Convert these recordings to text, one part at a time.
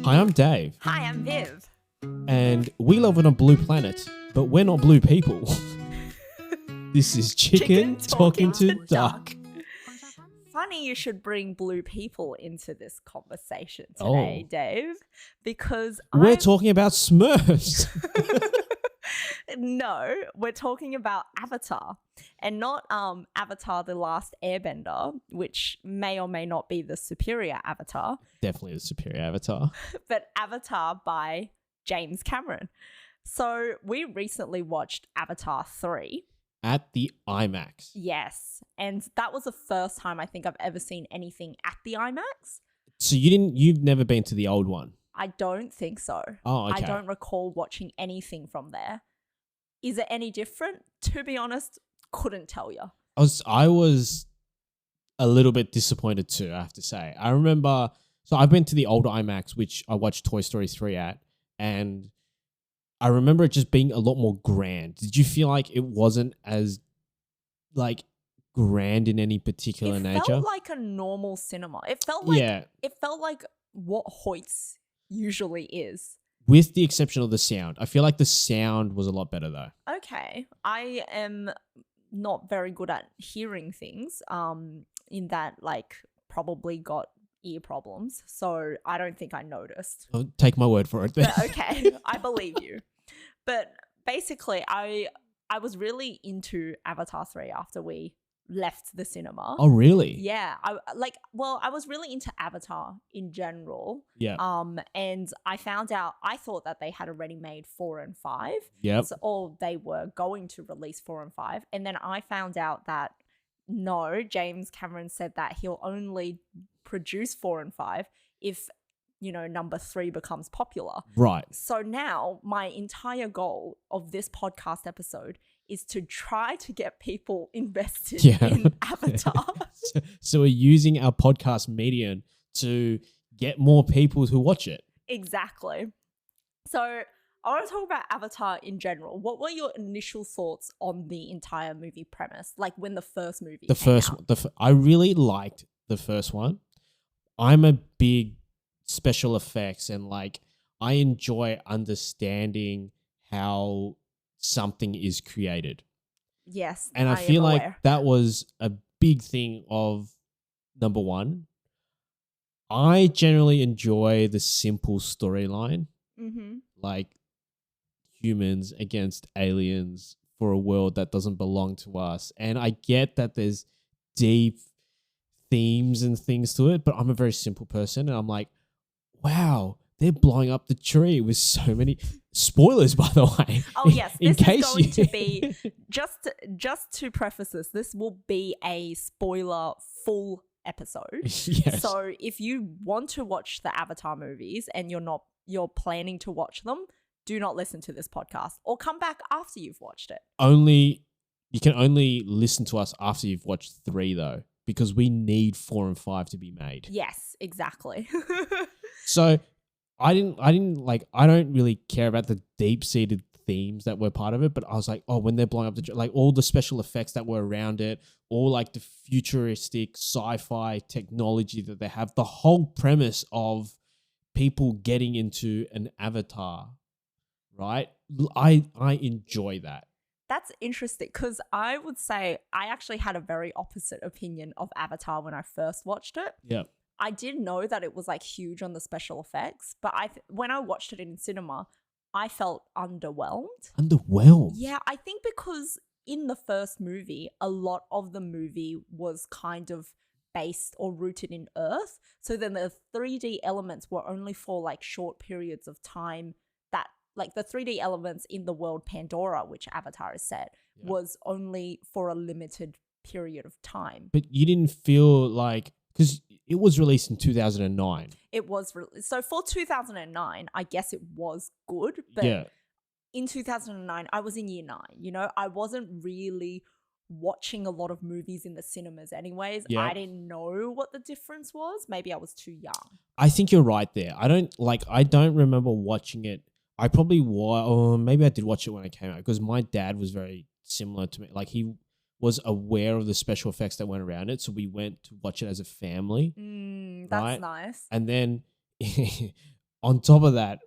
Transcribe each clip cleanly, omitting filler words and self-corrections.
Hi, I'm Dave, Hi, I'm Viv. and we live on a blue planet, but we're not blue people. This is Chicken Talking to Duck. Funny you should bring blue people into this conversation today, Dave, because We're talking about Smurfs. No, we're talking about Avatar, and not Avatar: The Last Airbender, which may or may not be the superior Avatar, Definitely the superior Avatar. but Avatar by James Cameron. So we recently watched Avatar 3. At the IMAX. Yes, and that was the first time I think I've ever seen anything at the IMAX. So you've never been to the old one? I don't think so. Oh, okay. I don't recall watching anything from there. Is it any different? To be honest, couldn't tell you. I was a little bit disappointed too, I have to say. I remember, so I've been to the older IMAX, which I watched Toy Story 3 at, and I remember it just being a lot more grand. Did you feel like it wasn't as grand in any particular nature? It felt like a normal cinema. It felt like what Hoyt's usually is. With the exception of the sound. I feel like the sound was a lot better though. Okay. I am not very good at hearing things, in that probably got ear problems. So I don't think I noticed. I'll take my word for it. But okay, I believe you. But basically, I was really into Avatar 3 after we left the cinema. Oh, really? Yeah. I was really into Avatar in general. Yeah. And I found out, I thought that they had already made 4 and 5. Yep. Or they were going to release 4 and 5. And then I found out that no, James Cameron said that he'll only produce 4 and 5 if, number 3 becomes popular. Right. So now my entire goal of this podcast episode is to try to get people invested in Avatar. So we're using our podcast medium to get more people to watch it. Exactly. So I want to talk about Avatar in general. What were your initial thoughts on the entire movie premise? Like when the first movie came out? I really liked the first one. I'm a big special effects and I enjoy understanding how something is created. Yes. And I feel like that was a big thing of number one. I generally enjoy the simple storyline. Mm-hmm. Like humans against aliens for a world that doesn't belong to us. And I get that there's deep themes and things to it, but I'm a very simple person and I'm like, wow, they're blowing up the tree with so many spoilers, by the way. Oh yes, this is going to be just to preface this will be a spoiler full episode. Yes. So if you want to watch the Avatar movies and you're planning to watch them, do not listen to this podcast or come back after you've watched it. You can only listen to us after you've watched 3 though, because we need 4 and 5 to be made. Yes, exactly. So I don't really care about the deep-seated themes that were part of it, but I was like, oh, when they're blowing up all the special effects that were around it, all the futuristic sci-fi technology that they have, the whole premise of people getting into an avatar, right? I enjoy that. That's interesting because I would say I actually had a very opposite opinion of Avatar when I first watched it. Yeah. I did know that it was huge on the special effects, but when I watched it in cinema, I felt underwhelmed. Underwhelmed? Yeah, I think because in the first movie, a lot of the movie was kind of based or rooted in Earth. So then the 3D elements were only for short periods of time that the 3D elements in the world Pandora, which Avatar is set, was only for a limited period of time. But you didn't feel because it was released in 2009. It was so for 2009, I guess it was good. But in 2009, I was in year 9. I wasn't really watching a lot of movies in the cinemas anyways. Yeah. I didn't know what the difference was. Maybe I was too young. I think you're right there. I don't remember watching it. I probably or maybe I did watch it when it came out because my dad was very similar to me. He was aware of the special effects that went around it. So we went to watch it as a family. That's right? nice. And then on top of that,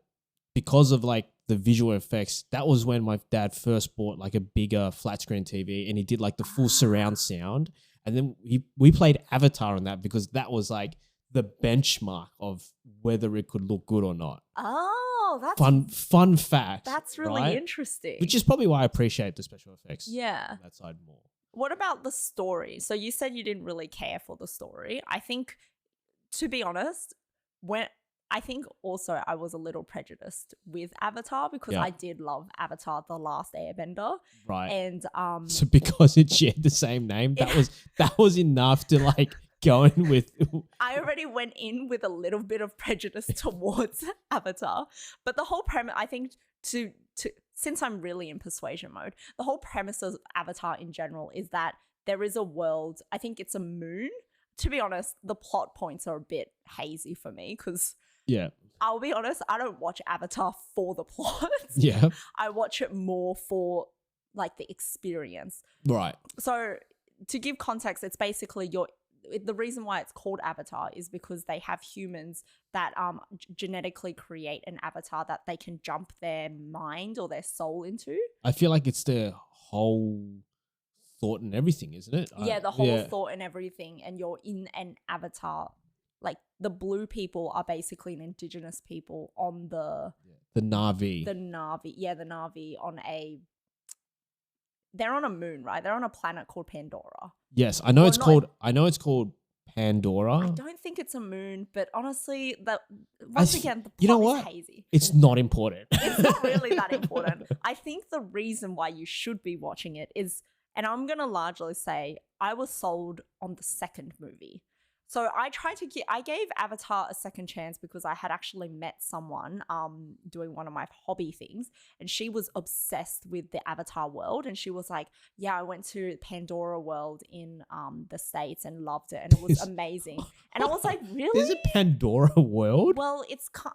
because of like the visual effects, that was when my dad first bought like a bigger flat screen TV, and he did like the full surround sound. And then we played Avatar on that because that was like the benchmark of whether it could look good or not. Oh, that's Fun fact. That's really right? interesting. Which is probably why I appreciate the special effects. Yeah. On that side more. What about the story? So you said you didn't really care for the story. I think, to be honest, I think also I was a little prejudiced with Avatar because Yeah. I did love Avatar: The Last Airbender. Right. And So because it shared the same name, that was enough to like go in with. I already went in with a little bit of prejudice towards Avatar, but the whole premise, I think, to since I'm really in persuasion mode, the whole premise of Avatar in general is that there is a world. I think it's a moon. To be honest, the plot points are a bit hazy for me because Yeah. I'll be honest, I don't watch Avatar for the plot. Yeah. I watch it more for like the experience. Right. So to give context, it's basically the reason why it's called Avatar is because they have humans that genetically create an avatar that they can jump their mind or their soul into. I feel like it's the whole thought and everything, isn't it? Yeah, the whole thought and everything, and you're in an avatar. Like the blue people are basically an indigenous people on the Na'vi. the Na'vi on a. They're on a moon, right? They're on a planet called Pandora. Yes, I know Well, it's not- called. I know it's called Pandora. I don't think it's a moon, but honestly, once again, the plot you know is what? hazy. It's not important. It's not really that important. I think the reason why you should be watching it is, and I'm going to largely say, I was sold on the second movie. So I gave Avatar a second chance because I had actually met someone doing one of my hobby things, and she was obsessed with the Avatar world, and she was like, yeah, I went to Pandora World in the States and loved it, and it was amazing. And I was like, really? There's a Pandora world? Well,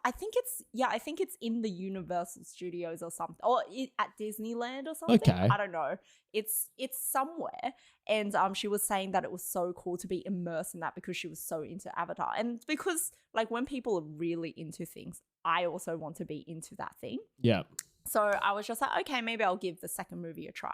I think it's in the Universal Studios or something, or at Disneyland or something. Okay. I don't know. It's somewhere, and she was saying that it was so cool to be immersed in that because she was so into Avatar, and because like when people are really into things, I also want to be into that thing. Yeah. So I was just like, okay, maybe I'll give the second movie a try.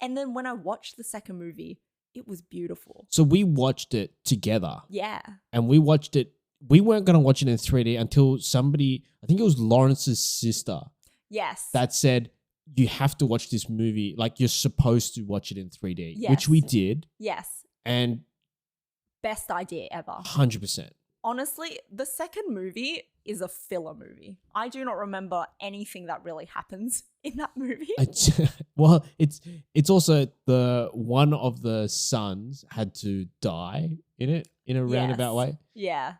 And then when I watched the second movie, it was beautiful. So we watched it together. Yeah. And we watched it. We weren't going to watch it in 3D until somebody, I think it was Lawrence's sister, Yes. that said, you have to watch this movie. Like you're supposed to watch it in 3D, Yes. which we did. Yes. And Best idea ever. 100%. Honestly, the second movie is a filler movie. I do not remember anything that really happens in that movie. Well, it's also the one of the sons had to die in it in a roundabout way. Yeah.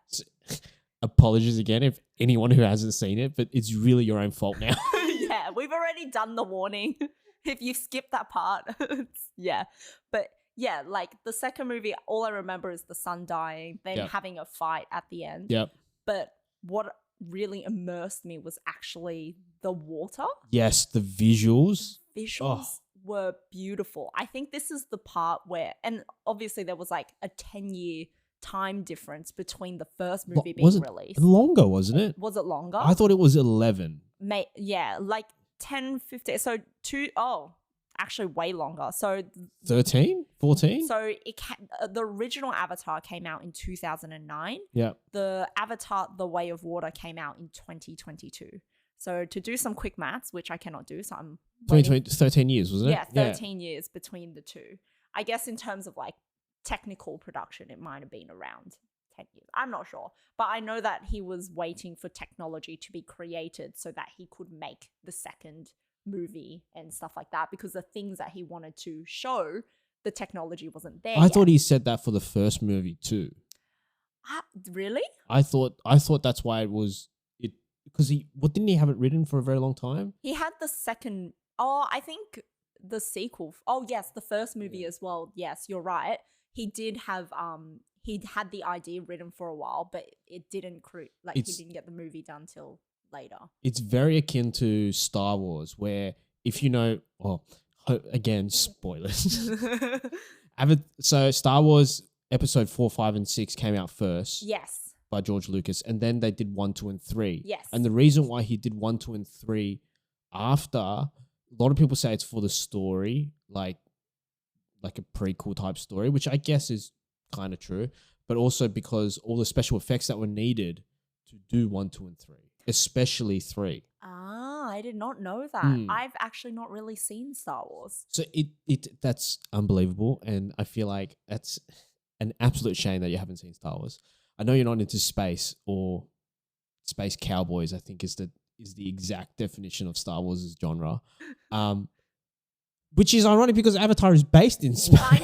Apologies again if anyone who hasn't seen it, but it's really your own fault now. Yeah, we've already done the warning. If you skip that part, yeah. But yeah, like the second movie, all I remember is the son dying, then Yep. having a fight at the end. Yep. But what really immersed me was actually the water. Yes, the visuals. Visuals were beautiful. I think this is the part where, and obviously there was like a 10-year time difference between the first movie being Was it released. longer, wasn't it? Was it longer? I thought it was 11. Yeah, like 10, 15. So actually way longer. So 13? 14? So the original Avatar came out in 2009. Yeah. The Avatar: The Way of Water came out in 2022. So to do some quick maths, which I cannot do, so I'm 13 years, wasn't it? yeah, 13 years between the two. I guess in terms of like technical production, it might have been around 10 years. I'm not sure. But I know that he was waiting for technology to be created so that he could make the second movie and stuff like that, because the things that he wanted to show, the technology wasn't there I yet. thought he said that for the first movie too. Really? I thought that's why it was it because didn't he have it written for a very long time? He had the second, I think the sequel. Oh yes, the first movie as well. Yes, you're right. He did have he had the idea written for a while, but it didn't he didn't get the movie done till later. It's very akin to Star Wars, where if you know, again, spoilers. So Star Wars episode 4, 5, and 6 came out first. Yes. by George Lucas, and then they did 1, 2, and 3. Yes. And the reason why he did 1, 2, and 3 after, a lot of people say it's for the story, like a prequel type story, which I guess is kind of true, but also because all the special effects that were needed to do 1, 2, and 3, especially 3. Ah, I did not know that. Mm. I've actually not really seen Star Wars. So that's unbelievable, and I feel like that's an absolute shame that you haven't seen Star Wars. I know you're not into space or space cowboys, I think is the exact definition of Star Wars' genre. Which is ironic because Avatar is based in space. I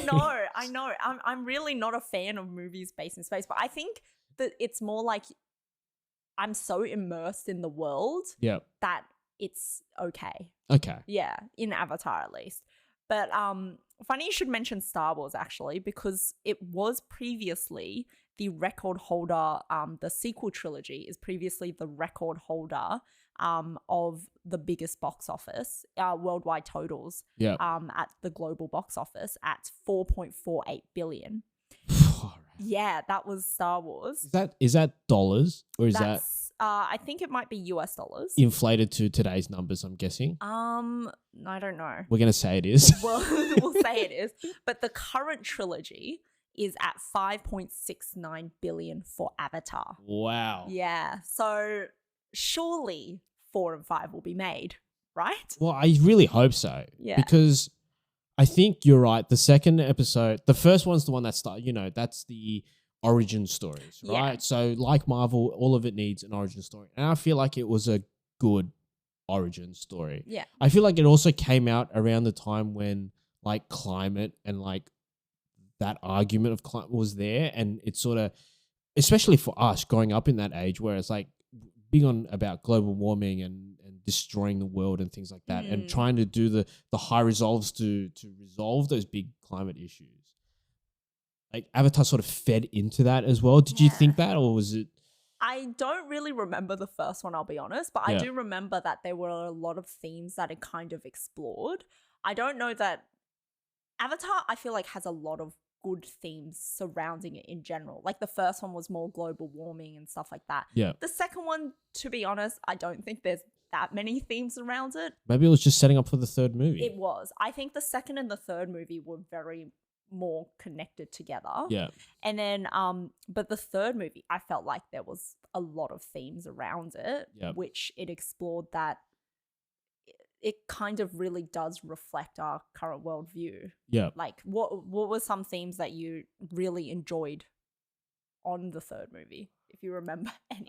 know. I'm really not a fan of movies based in space, but I think that it's more like I'm so immersed in the world Yeah. that it's okay. Okay. Yeah, in Avatar at least. But funny you should mention Star Wars actually, because it was previously the record holder, the sequel trilogy is previously the record holder of the biggest box office, worldwide totals, Yeah. at the global box office at 4.48 billion. Yeah, that was Star Wars. Is that dollars or is That's I think it might be US dollars. that inflated to today's numbers, I'm guessing? I don't know. We're going to say it is. Well, we'll say it is. But the current trilogy is at 5.69 billion for Avatar. Wow. Yeah. So surely 4 and 5 will be made, right? Well, I really hope so. Yeah. Because I think you're right. The second episode, the first one's the one that that's the origin stories, right? Yeah. So like Marvel, all of it needs an origin story. And I feel like it was a good origin story. Yeah. I feel like it also came out around the time when like climate and like that argument of climate was there. And it's sort of, especially for us growing up in that age where it's like big on about global warming and destroying the world and things like that, and trying to do the high resolves to resolve those big climate issues. Like Avatar sort of fed into that as well. Did you think that, or was it? I don't really remember the first one, I'll be honest, but I Yeah. do remember that there were a lot of themes that it kind of explored. I don't know that Avatar, I feel like, has a lot of good themes surrounding it in general. Like the first one was more global warming and stuff like that. Yeah. The second one, to be honest, I don't think there's that many themes around it. Maybe it was just setting up for the third movie. It was. I think the second and the third movie were very more connected together. Yeah. And then but the third movie, I felt like there was a lot of themes around it, Yep. which it explored that it kind of really does reflect our current worldview. Yeah. Like what were some themes that you really enjoyed on the third movie, if you remember any?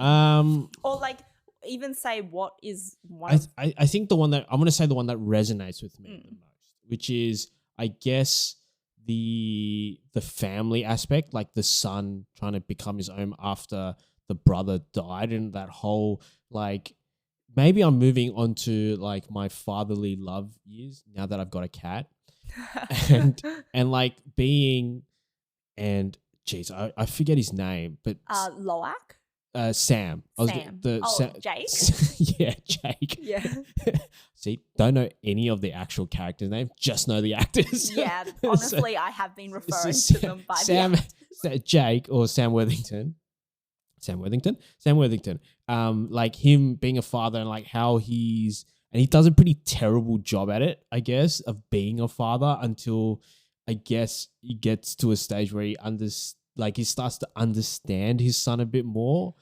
Or like even say what is one of I think the one that I'm going to say the one that resonates with me the most, which is I guess the family aspect, like the son trying to become his own after the brother died, and that whole like maybe I'm moving on to like my fatherly love years now that I've got a cat, and like being and geez, I forget his name, but Loak? Sam. Sam. Jake? Yeah, Jake. Yeah. See, don't know any of the actual characters' names, just know the actors. Yeah, So- honestly, I have been so referring to them by Sam, Jake or Sam Worthington. Sam Worthington. Like him being a father and like how he does a pretty terrible job at it, I guess, of being a father until I guess he gets to a stage where he starts to understand his son a bit more.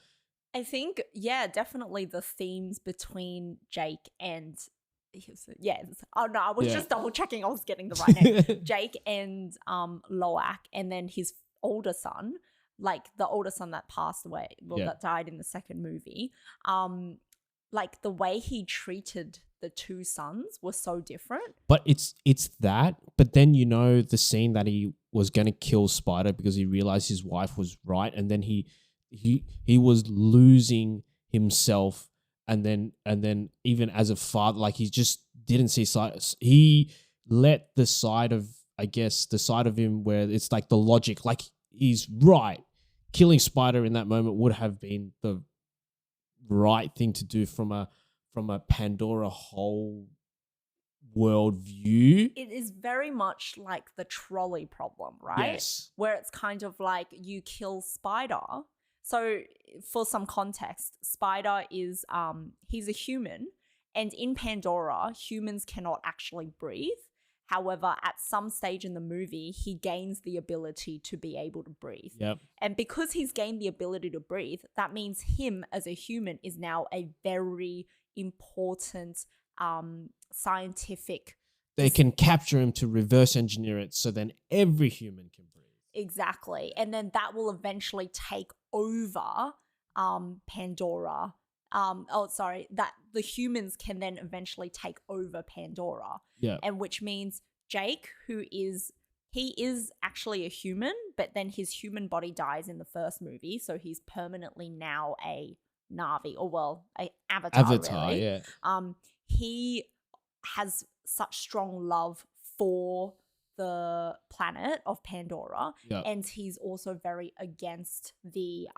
I think, yeah, definitely the themes between Jake and oh no, I was just double checking I was getting the right name. Jake and Loak, and then his older son, like the older son that passed away, that died in the second movie. Like the way he treated the two sons was so different. But it's that. But then the scene that he was going to kill Spider because he realized his wife was right, and then he was losing himself, and then even as a father, like he just didn't see side. He let the side of him where it's like the logic, like he's right. Killing Spider in that moment would have been the right thing to do from a Pandora whole world view. It is very much like the trolley problem, right? Yes. Where it's kind of like you kill Spider, So for some context, Spider is he's a human, and in Pandora, humans cannot actually breathe. However, at some stage in the movie, he gains the ability to be able to breathe. Yep. And because he's gained the ability to breathe, that means him as a human is now a very important scientific. They can capture him to reverse engineer it so then every human can breathe. Exactly. And then that will eventually take over Pandora. That the humans can then eventually take over Pandora. Yeah. And which means Jake, he is actually a human, but then his human body dies in the first movie. So he's permanently now a Na'vi, a Avatar, really. Yeah. He has such strong love for the planet of Pandora, and he's also very against the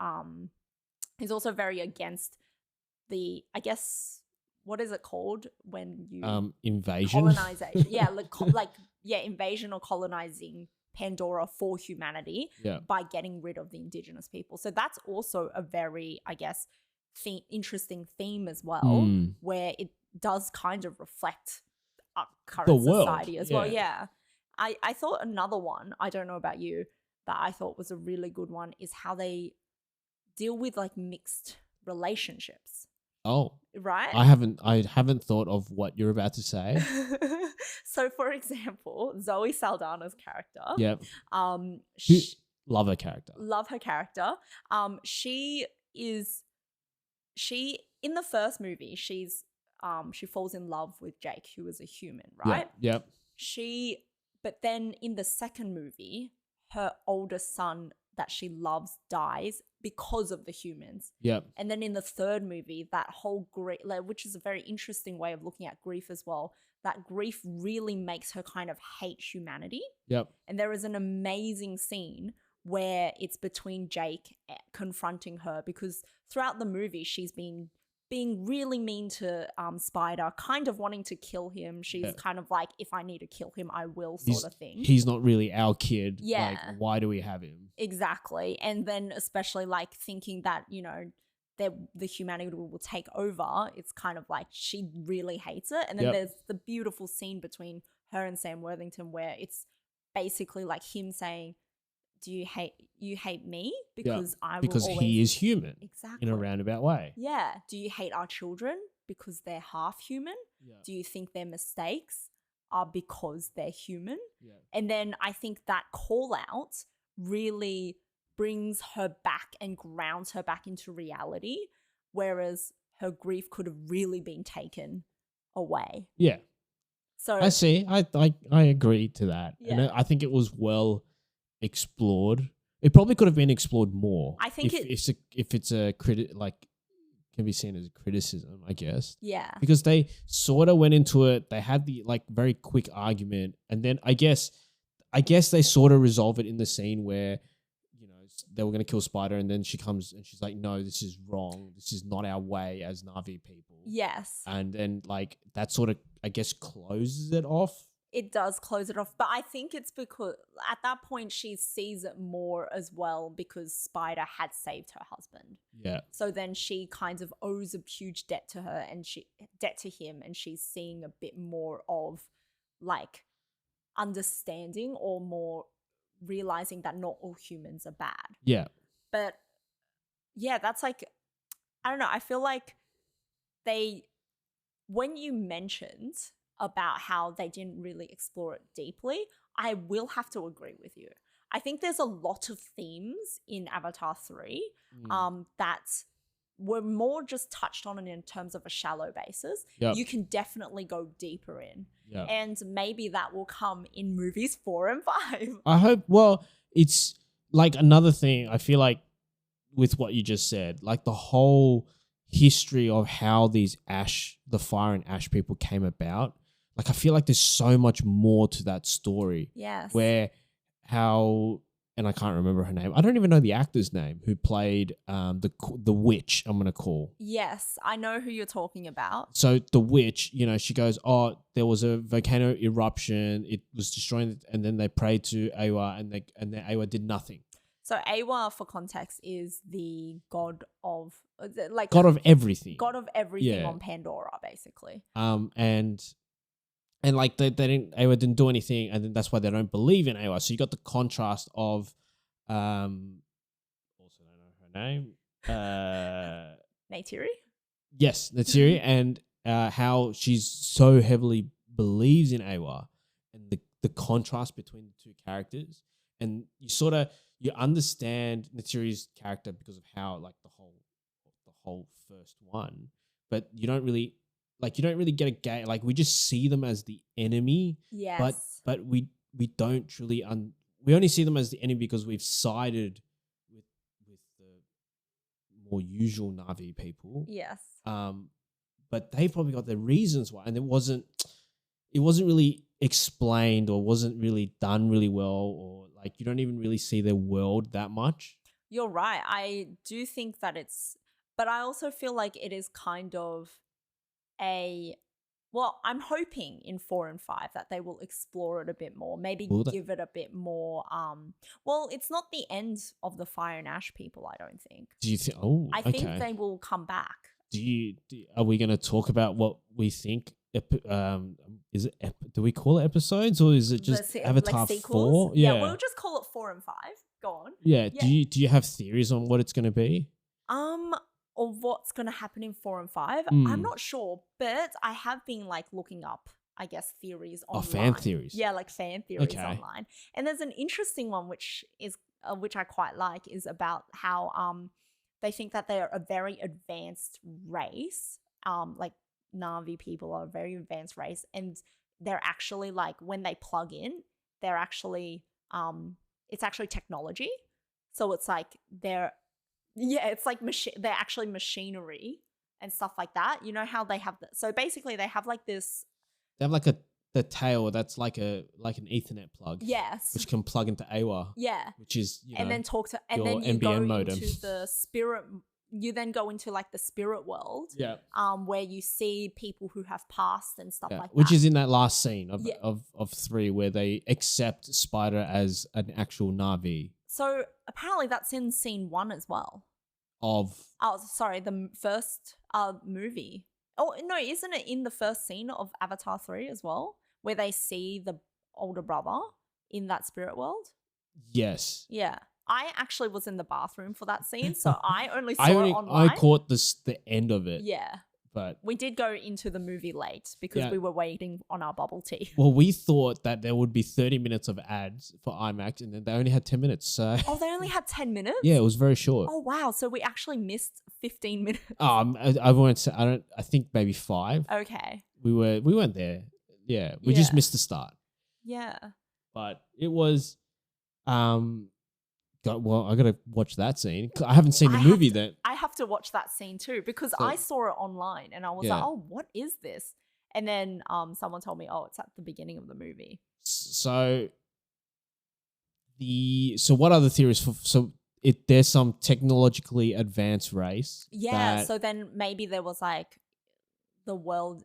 I guess, what is it called when you invasion, colonization? Invasion or colonizing Pandora for humanity by getting rid of the indigenous people. So that's also a very, I guess, interesting theme as well, where it does kind of reflect our current society as well. Yeah. I thought another one, I don't know about you, that I thought was a really good one is how they deal with like mixed relationships. Oh. Right? I haven't thought of what you're about to say. So for example, Zoe Saldana's character. Yep. Love her character. Love her character. She in the first movie, she falls in love with Jake, who is a human, right? Yep. But then in the second movie, her oldest son that she loves dies because of the humans. Yep. And then in the third movie, that whole grief, which is a very interesting way of looking at grief as well, that grief really makes her kind of hate humanity. Yep. And there is an amazing scene where it's between Jake confronting her, because throughout the movie, she's being really mean to Spider, kind of wanting to kill him. She's kind of like, if I need to kill him, I will, sort of thing. He's not really our kid. Yeah. Like, why do we have him? Exactly. And then especially like thinking that, the humanity will take over. It's kind of like she really hates it. And then there's the beautiful scene between her and Sam Worthington where it's basically like him saying, do you hate me because he is human. Exactly. In a roundabout way. Yeah. Do you hate our children because they're half human? Yeah. Do you think their mistakes are because they're human? Yeah. And then I think that call out really brings her back and grounds her back into reality, whereas her grief could have really been taken away. Yeah. So I see. I agree to that. Yeah. And I think it was well explored. It probably could have been explored more. I think if it's a can be seen as a criticism, I guess. Yeah. Because they sort of went into it. They had the very quick argument, and then I guess they sort of resolve it in the scene where they were going to kill Spider, and then she comes and she's like, "No, this is wrong. This is not our way as Na'vi people." Yes. And then that sort of, I guess, closes it off. It does close it off, but I think it's because at that point she sees it more as well because Spider had saved her husband. Yeah. So then she kind of owes a huge debt to her and debt to him, and she's seeing a bit more of understanding or more realizing that not all humans are bad. Yeah. But yeah, that's I don't know. I feel like when you mentioned about how they didn't really explore it deeply, I will have to agree with you. I think there's a lot of themes in Avatar 3 that were more just touched on in terms of a shallow basis. Yep. You can definitely go deeper in. Yep. And maybe that will come in movies 4 and 5. I hope. Well, it's another thing. I feel like with what you just said, the whole history of how the fire and ash people came about. I feel like there's so much more to that story. Yes. And I can't remember her name. I don't even know the actor's name who played the witch, I'm going to call. Yes, I know who you're talking about. So the witch, she goes, oh, there was a volcano eruption. It was destroying, and then they prayed to Awa, and then Awa did nothing. So Awa, for context, is the god of like God of everything. god of everything Yeah. on Pandora, basically. And like they didn't Awa didn't do anything, and then that's why they don't believe in Awa. So you got the contrast of also don't know her name. Neytiri? Yes, Neytiri, and how she's so heavily believes in Awa, and the contrast between the two characters, and you understand Neytiri's character because of how like the whole first one, but you don't really get a game. Like we just see them as the enemy, Yes. but we don't truly we only see them as the enemy because we've sided with the more usual Na'vi people. Yes. But they probably got their reasons why, and it wasn't really explained or wasn't really done really well, or like you don't even really see their world that much. You're right. I do think that but I also feel like it is kind of I'm hoping in 4 and 5 that they will explore it a bit more, maybe give it a bit more, it's not the end of the Fire and Ash people, I don't think. Do you think, I think they will come back. Are we going to talk about what we think? Is it? Do we call it episodes, or is it just Avatar 4? Yeah, we'll just call it 4 and 5. Go on. Yeah. Do you have theories on what it's going to be? Or what's going to happen in 4 and 5? I'm not sure, but I have been like looking up, I guess, theories online. Oh, fan theories. Yeah, like fan theories online. And there's an interesting one which I quite like, is about how they think that they are a very advanced race. Like Na'vi people are a very advanced race, and they're actually like, when they plug in, they're actually it's actually technology. So it's like it's like they're actually machinery and stuff like that. You know how they have so basically they have like this. They have like the tail that's like an Ethernet plug. Yes. Which can plug into AWA. Yeah. Which is and then talk to and then you NBN go modem. Into the spirit. You then go into like the spirit world. Yeah. Where you see people who have passed and stuff like that. Which is in that last scene of 3 where they accept Spider as an actual Na'vi. So apparently that's in scene 1 as well. The first movie. Oh no, isn't it in the first scene of Avatar 3 as well, where they see the older brother in that spirit world? Yes. Yeah. I actually was in the bathroom for that scene, so I only saw it online. I caught the end of it. Yeah. But we did go into the movie late because we were waiting on our bubble tea. Well, we thought that there would be 30 minutes of ads for IMAX, and then they only had 10 minutes. So they only had 10 minutes? Yeah, it was very short. Oh wow! So we actually missed 15 minutes. I won't say. I think maybe 5. Okay. We weren't there. Yeah, we just missed the start. Yeah. But it was I gotta watch that scene. I haven't seen the movie then. I have to watch that scene too, because I saw it online and I was like, oh, what is this? And then someone told me, oh, it's at the beginning of the movie. So what other theories there's some technologically advanced race. Yeah, so then maybe there was like the world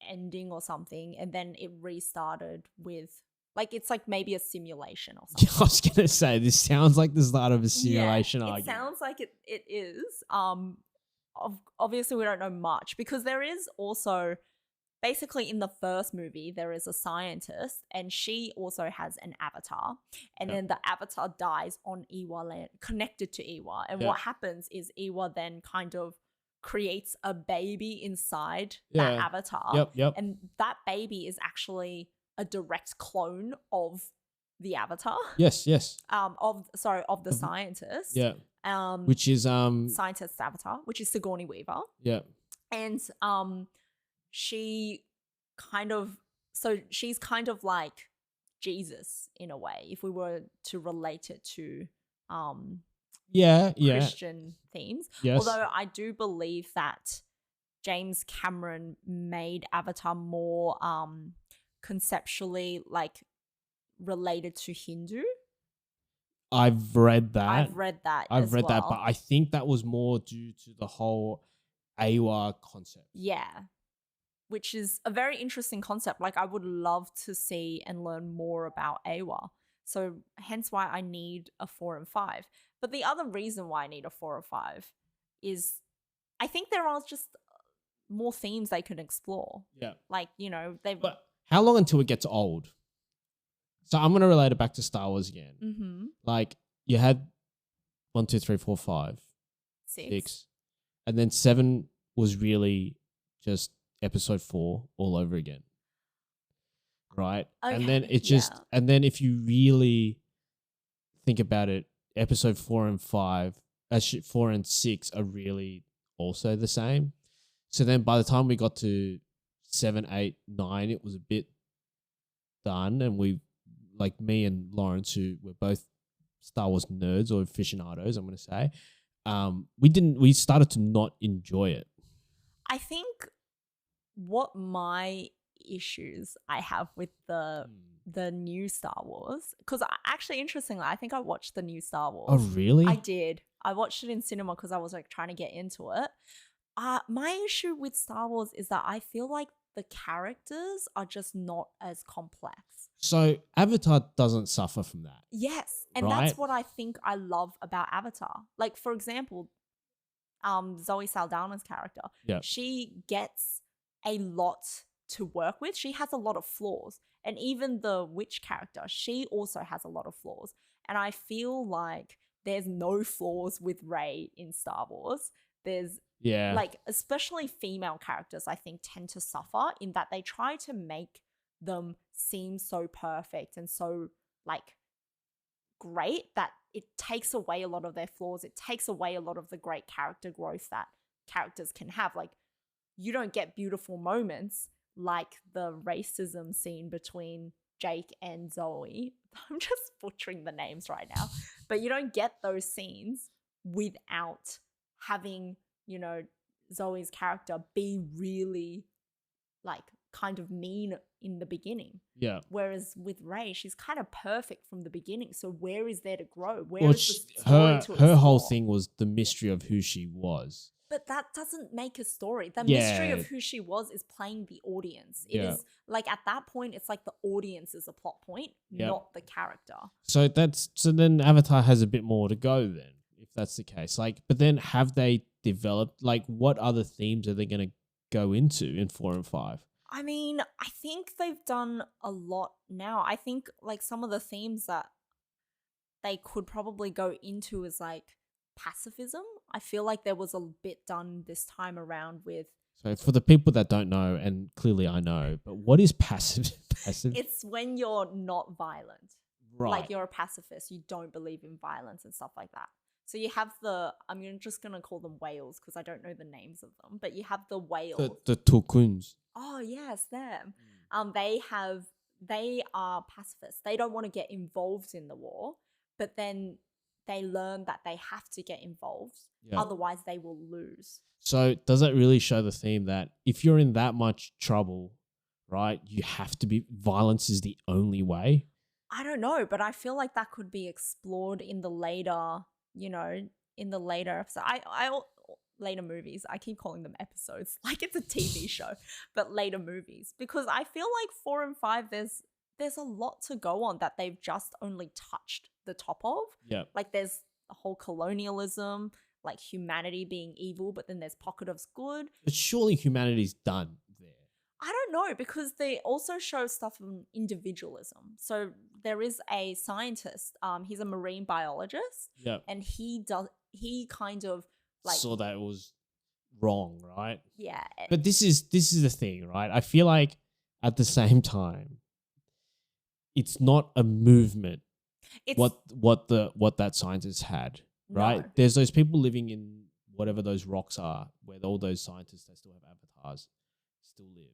ending or something, and then it restarted with like, it's like maybe a simulation or something. I was gonna say, this sounds like the start of a simulation argument. It sounds like it is. Obviously we don't know much, because there is also basically in the first movie there is a scientist, and she also has an avatar, and then the avatar dies on Eywa land, connected to Eywa, and what happens is Eywa then kind of creates a baby inside that avatar. Yep. And that baby is actually a direct clone of the avatar. Yes. Of the scientist. Yeah. Which is scientist's avatar, which is Sigourney Weaver. Yeah. And she's kind of like Jesus in a way, if we were to relate it to Christian themes. Yes. Although I do believe that James Cameron made Avatar more conceptually like related to Hindu. I've read that. I've read that, but I think that was more due to the whole Eywa concept. Yeah. Which is a very interesting concept. Like, I would love to see and learn more about Eywa. So hence why I need a 4 and 5. But the other reason why I need a 4 or 5 is I think there are just more themes they could explore. Yeah. Like, they've. But how long until it gets old? So I'm gonna relate it back to Star Wars again. Mm-hmm. Like you had 1, 2, 3, 4, 5, 6, and then 7 was really just episode 4 all over again. Right? And then Okay, it just yeah. and then if you really think about it, episode 4 and 5, 4 and 6 are really also the same. So then by the time we got to 7, 8, 9, it was a bit done, and we, like me and Lawrence, who were both Star Wars nerds or aficionados, I'm going to say, we started to not enjoy it. I think what my issues I have with the new Star Wars, because actually, interestingly, I think I watched the new Star Wars. Oh, really? I did. I watched it in cinema because I was like trying to get into it. My issue with Star Wars is that I feel like the characters are just not as complex. So Avatar doesn't suffer from that. Yes, and Right? that's what I think I love about Avatar. Like, for example, Zoe Saldana's character, Yep. she gets a lot to work with. She has a lot of flaws. And even the witch character, she also has a lot of flaws. And I feel like there's no flaws with Rey in Star Wars. There's Yeah. like, especially female characters, I think tend to suffer in that they try to make them seem so perfect and so like great that it takes away a lot of their flaws. It takes away a lot of the great character growth that characters can have. Like, you don't get beautiful moments like the racism scene between Jake and Zoe. I'm just butchering the names right now. But you don't get those scenes without having, Zoe's character be really like kind of mean in the beginning. Yeah. Whereas with Rey, she's kind of perfect from the beginning. So where is there to grow? Where Well, is the story to her whole explore? thing was the mystery of who she was. But that doesn't make a story. The Yeah. mystery of who she was is playing the audience. It Yeah. is like, at that point, it's like the audience is a plot point, Yep. not the character. So then Avatar has a bit more to go then, if that's the case. Like, but then have they developed, like, what other themes are they going to go into in 4 and 5? I mean, I think they've done a lot now. I think like some of the themes that they could probably go into is like pacifism. I feel like there was a bit done this time around with. So for the people that don't know, and clearly I know, but what is passive? It's when you're not violent. Right. Like, you're a pacifist. You don't believe in violence and stuff like that. So you have I'm just going to call them whales because I don't know the names of them, but you have the whales. the Tulkuns. Oh, yes, them. They are pacifists. They don't want to get involved in the war, but then they learn that they have to get involved. Yeah. Otherwise they will lose. So does that really show the theme that if you're in that much trouble, right, you have to be, violence is the only way? I don't know, but I feel like that could be explored in the later, episode. Later movies. I keep calling them episodes like it's a TV show, but later movies, because I feel like 4 and 5 there's a lot to go on that they've just only touched the top of. Yeah. Like, there's a whole colonialism, like humanity being evil, but then there's pocket of good. But surely humanity's done there. I don't know, because they also show stuff on individualism. So there is a scientist, he's a marine biologist, Yeah. and he kind of like, Saw that it was wrong, right? yeah. But this is the thing, right? I feel like at the same time, it's not a movement. It's what that scientist had, right? No. There's those people living in whatever those rocks are, where all those scientists that still have avatars still live,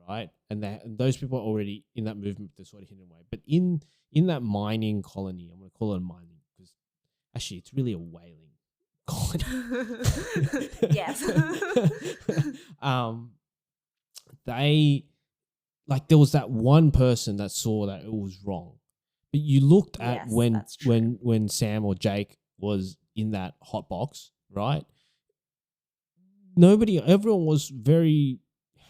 right? And those people are already in that movement, they're sort of hidden away. But in that mining colony, I'm going to call it a mining because actually it's really a whaling colony. Yes. They, like, there was that one person that saw that it was wrong. But you looked at Yes, that's true. when Sam or Jake was in that hot box, right? Everyone was very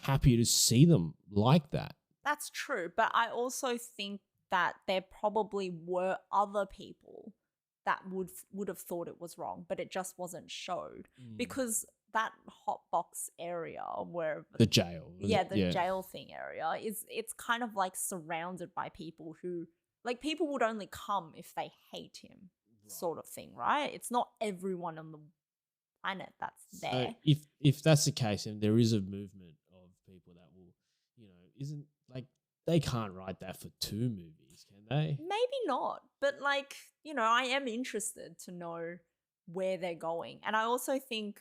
happy to see them like that. That's true, but I also think that there probably were other people that would have thought it was wrong, but it just wasn't showed Mm. because that hot box area where The jail. was yeah it? the jail thing area it's kind of like surrounded by people who like people would only come if they hate him, sort of thing, right? It's not everyone on the planet that's there. So if that's the case, and there is a movement of people that will, isn't like they can't write that for 2 movies, can they? Maybe not, but like, I am interested to know where they're going. And I also think,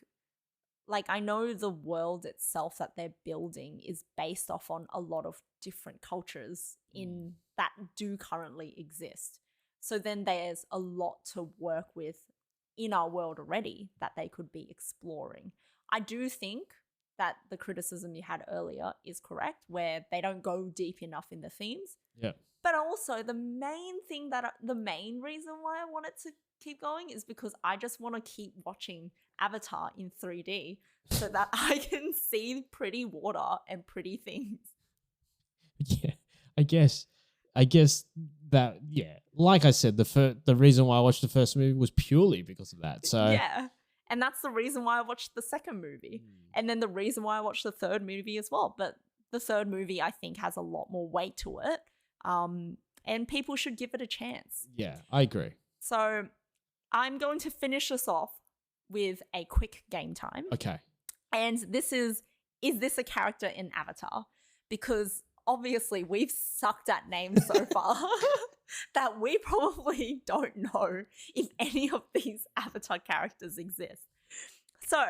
like, I know the world itself that they're building is based off on a lot of different cultures in that do currently exist. So then there's a lot to work with in our world already that they could be exploring. I do think that the criticism you had earlier is correct, where they don't go deep enough in the themes. Yeah. But also the main reason why I want it to keep going is because I just want to keep watching Avatar in 3D so that I can see pretty water and pretty things. Yeah, I guess that, yeah. Like I said, the reason why I watched the first movie was purely because of that. So Yeah. And that's the reason why I watched the second movie. And then the reason why I watched the third movie as well. But the third movie, I think, has a lot more weight to it. And people should give it a chance. yeah, I agree. So I'm going to finish us off with a quick game time. Okay. And this is this a character in Avatar? Because obviously we've sucked at names so far that we probably don't know if any of these Avatar characters exist. So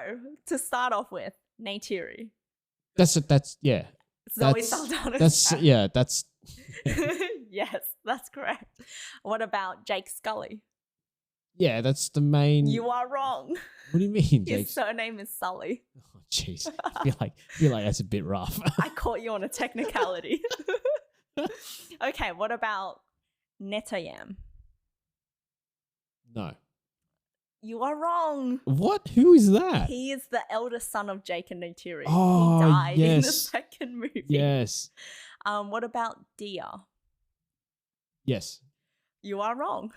to start off with, Neytiri. That's yeah. Zoe That's- Saldana's That's character. yeah, that's Yes, that's correct. What about Jake Scully? yeah, that's the main. You are wrong. What do you mean, His Jake? surname is Sully. Oh, jeez, I feel like that's a bit rough. I caught you on a technicality. Okay, what about Netayam? No. You are wrong. What? Who is that? He is the eldest son of Jake and Neytiri. Oh, he died in the yes. second movie. Yes. What about Dia? Yes. You are wrong.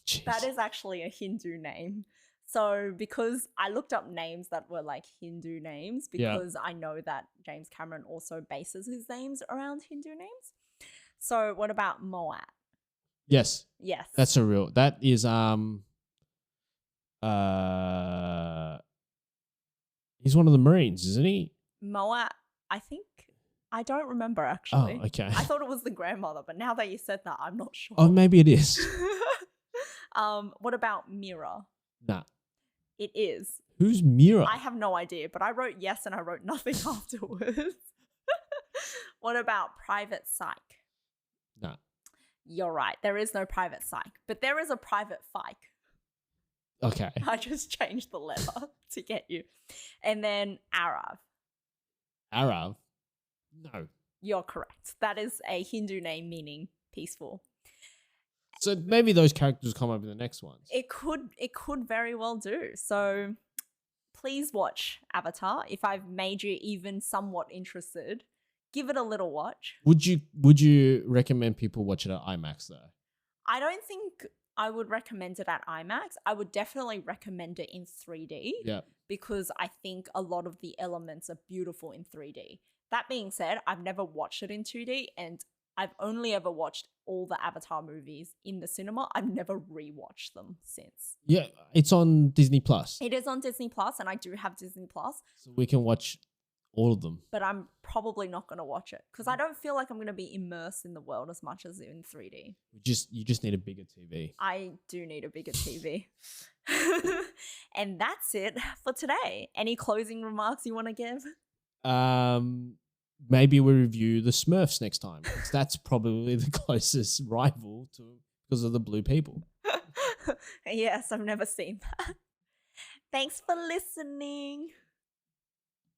Jeez. That is actually a Hindu name. So because I looked up names that were like Hindu names, Yeah. because I know that James Cameron also bases his names around Hindu names. So what about Moat? Yes. Yes. That is he's one of the Marines, isn't he? Moat, I don't remember actually. Oh, okay. I thought it was the grandmother, but now that you said that, I'm not sure. Oh, maybe it is. What about Mira? Nah. It is. Who's Mira? I have no idea, but I wrote yes and I wrote nothing afterwards. What about Private Psych? Nah. You're right. There is no Private Psych, but there is a Private Fike. Okay. I just changed the letter to get you. And then Arav. Arav? No. You're correct. That is a Hindu name meaning peaceful. So maybe those characters come up in the next ones. It could very well do. So please watch Avatar. If I've made you even somewhat interested, give it a little watch. Would you recommend people watch it at IMAX though? I don't think I would recommend it at IMAX. I would definitely recommend it in 3D. Yeah. Because I think a lot of the elements are beautiful in 3D. That being said, I've never watched it in 2D, and I've only ever watched all the Avatar movies in the cinema. I've never rewatched them since. Yeah, it's on Disney Plus. It is on Disney Plus, and I do have Disney Plus, So we can watch all of them. but I'm probably not going to watch it because I don't feel like I'm going to be immersed in the world as much as in 3D. You just need a bigger TV. I do need a bigger TV. And that's it for today. Any closing remarks you want to give? Maybe we review the Smurfs next time. 'Cause that's probably the closest rival to because of the blue people. Yes, I've never seen that. Thanks for listening.